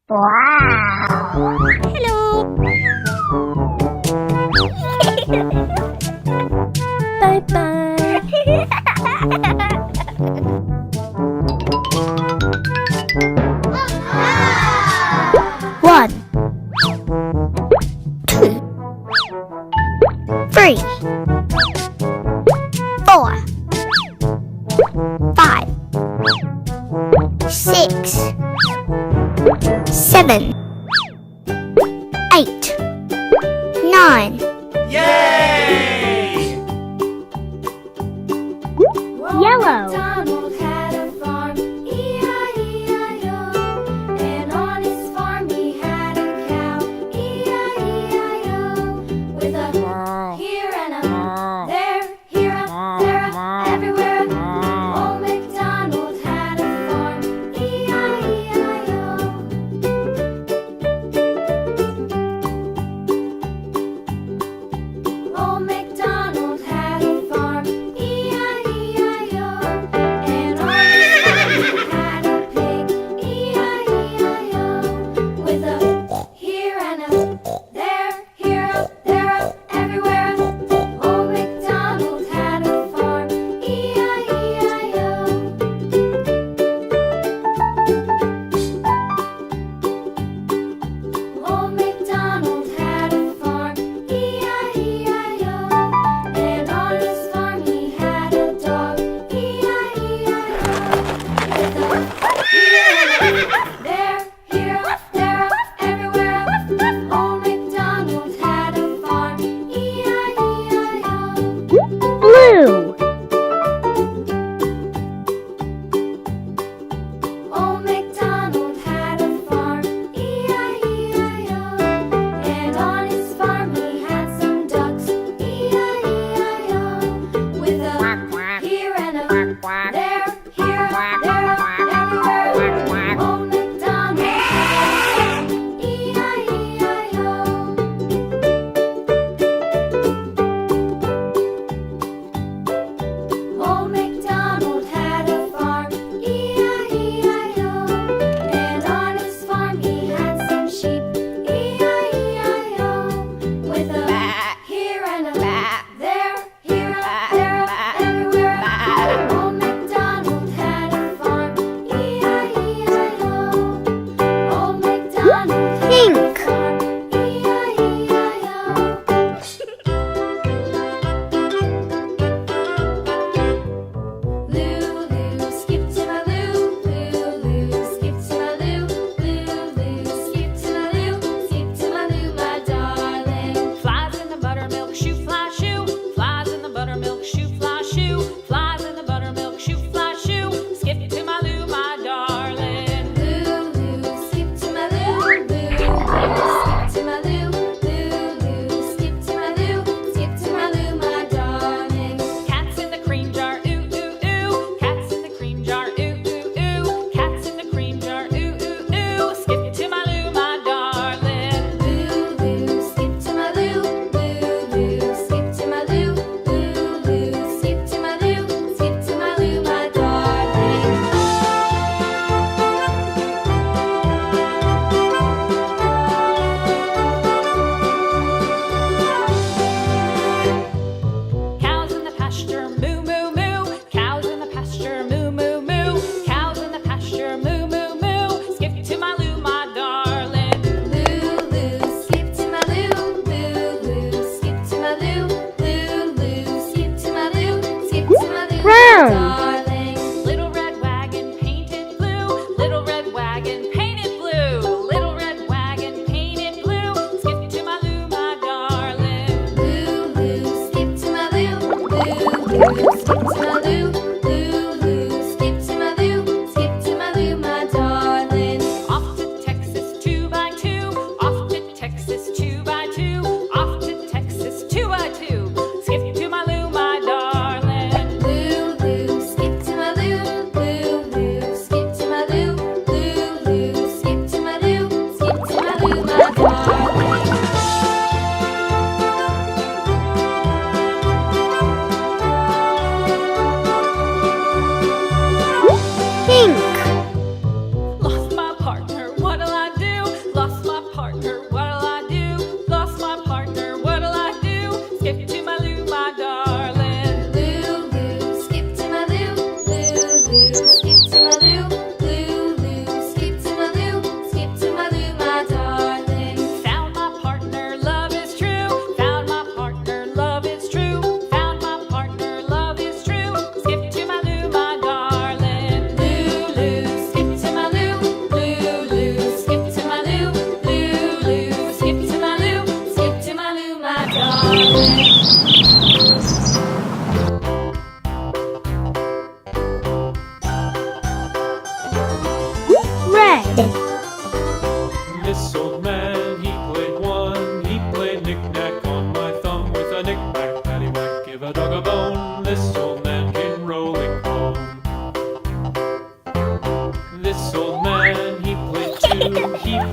Wow! Hello! Bye-bye! One, two, three, four, five, six, seven, eight, nine. Yay! Yellow. MacDonald had a farm, E-I-E-I-O. And on his farm he had a cow, E-I-E-I-O. With a here and a there, here a, there a, everywhere a. Old MacDonald had a farm, E-I-E-I-O.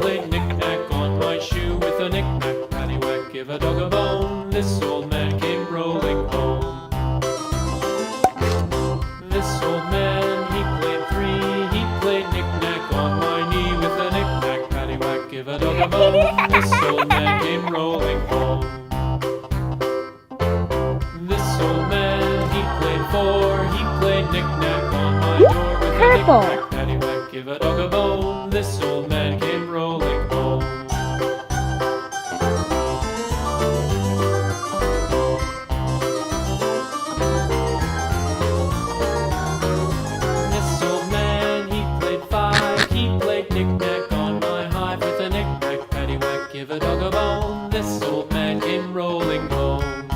played knick-knack on my shoe with a knick-knack, paddywhack, give a dog a bone. This old man came rolling home. This old man, he played three. He played knick-knack on my knee with a knick-knack, paddywhack, give a dog a bone. This old man came rolling home. This old man, he played four. He played knick-knack on my door with a Purple. knick-knack, paddywhack, give a dog a bone. This old man came rolling home. This old man, he played five. He played knick-knack on my hive with a knick-knack, paddywhack, give a dog a bone. This old man came rolling home.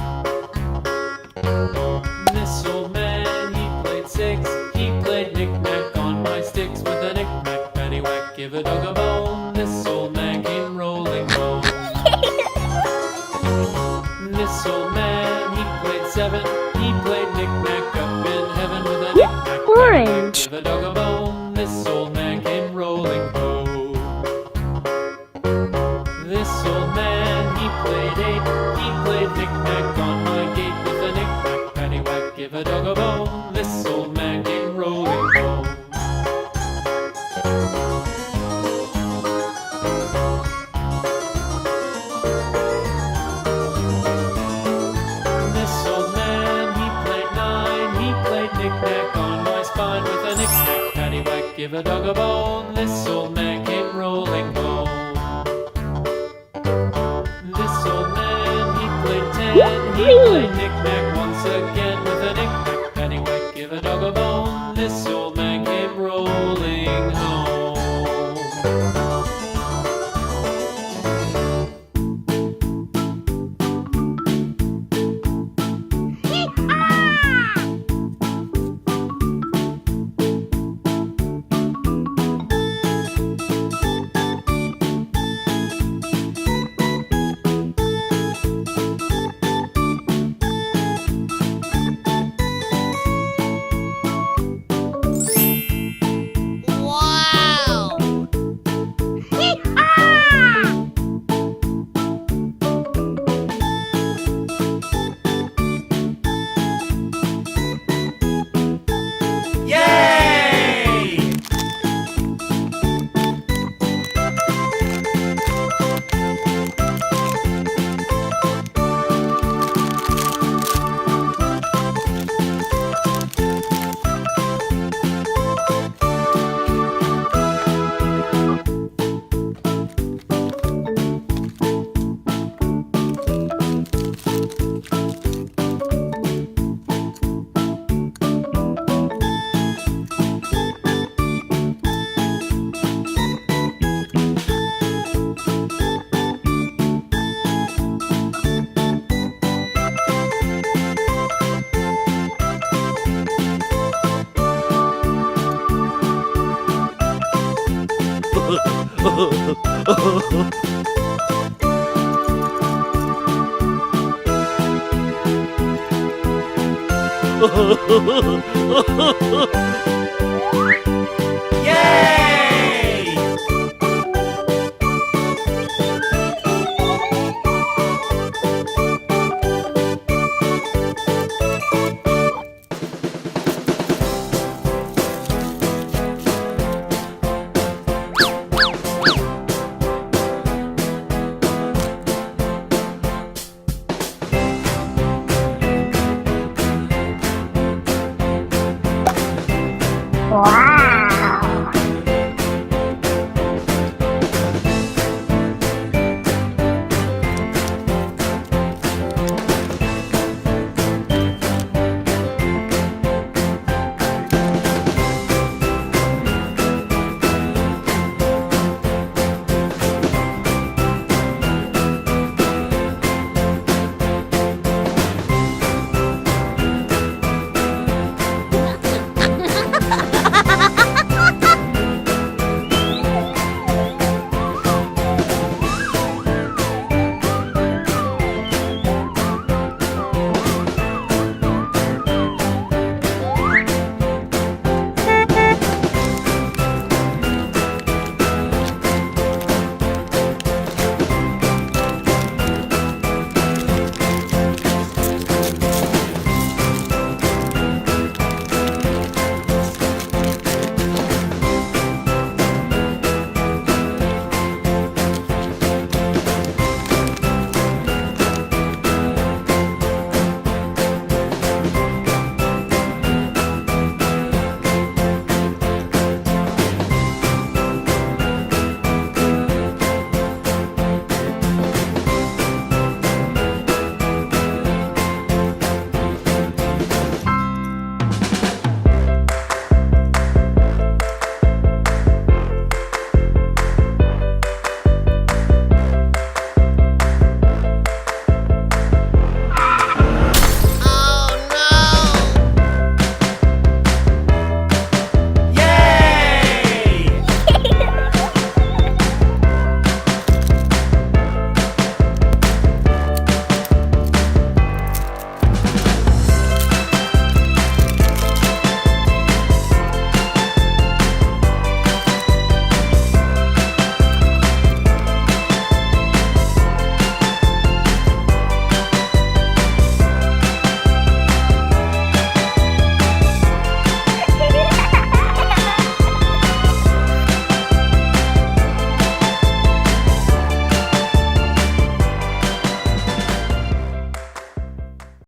This old man, he played six. He played knick-knack on my sticks with a knick-knack, paddywhack, give a dog a bone. This old man came rolling home. This old man, he played seven. He played knick-knack up in heaven with a knick-knack, Orange. give a dog a bone. This old man came rolling home. This old man, he played eight. He played knick-knack on my gate with a knick-knack, paddywhack, give a dog a bone. This old man came rolling home. This old man, he played nine. He played knick-knack on my spine with a knick-knack, paddywhack, give a dog a bone. This old man came rolling home. This old man, he played ten. He played knick-knack once again with a knick-knack, paddywhack, give a dog a bone. This old man came rolling home. Yay!